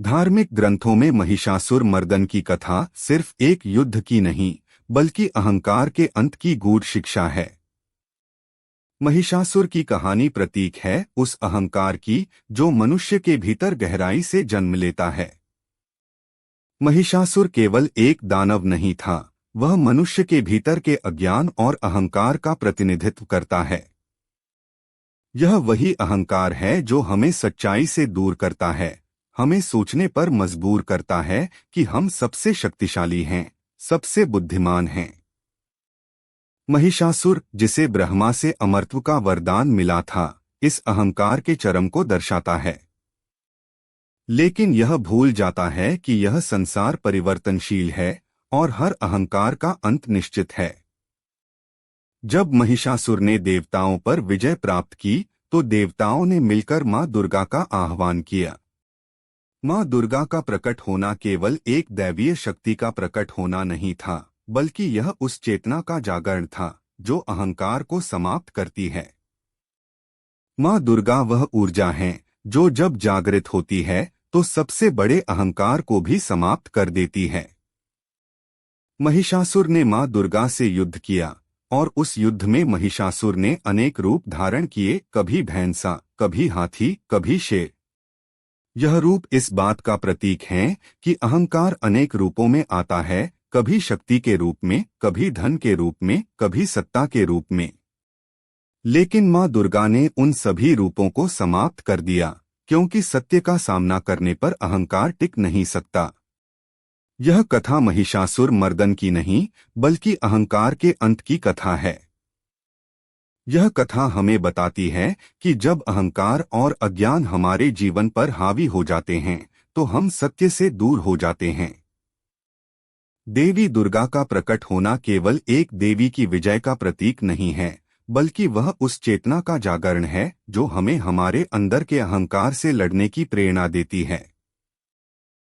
धार्मिक ग्रंथों में महिषासुर मर्दन की कथा सिर्फ एक युद्ध की नहीं, बल्कि अहंकार के अंत की गूढ़ शिक्षा है। महिषासुर की कहानी प्रतीक है उस अहंकार की जो मनुष्य के भीतर गहराई से जन्म लेता है। महिषासुर केवल एक दानव नहीं था, वह मनुष्य के भीतर के अज्ञान और अहंकार का प्रतिनिधित्व करता है। यह वही अहंकार है जो हमें सच्चाई से दूर करता है, हमें सोचने पर मजबूर करता है कि हम सबसे शक्तिशाली हैं, सबसे बुद्धिमान हैं। महिषासुर, जिसे ब्रह्मा से अमरत्व का वरदान मिला था, इस अहंकार के चरम को दर्शाता है। लेकिन यह भूल जाता है कि यह संसार परिवर्तनशील है और हर अहंकार का अंत निश्चित है। जब महिषासुर ने देवताओं पर विजय प्राप्त की, तो देवताओं ने मिलकर मां दुर्गा का आह्वान किया। मां दुर्गा का प्रकट होना केवल एक दैवीय शक्ति का प्रकट होना नहीं था, बल्कि यह उस चेतना का जागरण था जो अहंकार को समाप्त करती है। मां दुर्गा वह ऊर्जा है जो जब जागृत होती है तो सबसे बड़े अहंकार को भी समाप्त कर देती है। महिषासुर ने मां दुर्गा से युद्ध किया और उस युद्ध में महिषासुर ने अनेक रूप धारण किए, कभी भैंसा, कभी हाथी, कभी शेर। यह रूप इस बात का प्रतीक है कि अहंकार अनेक रूपों में आता है, कभी शक्ति के रूप में, कभी धन के रूप में, कभी सत्ता के रूप में। लेकिन मां दुर्गा ने उन सभी रूपों को समाप्त कर दिया, क्योंकि सत्य का सामना करने पर अहंकार टिक नहीं सकता। यह कथा महिषासुर मर्दन की नहीं, बल्कि अहंकार के अंत की कथा है। यह कथा हमें बताती है कि जब अहंकार और अज्ञान हमारे जीवन पर हावी हो जाते हैं, तो हम सत्य से दूर हो जाते हैं। देवी दुर्गा का प्रकट होना केवल एक देवी की विजय का प्रतीक नहीं है, बल्कि वह उस चेतना का जागरण है जो हमें हमारे अंदर के अहंकार से लड़ने की प्रेरणा देती है।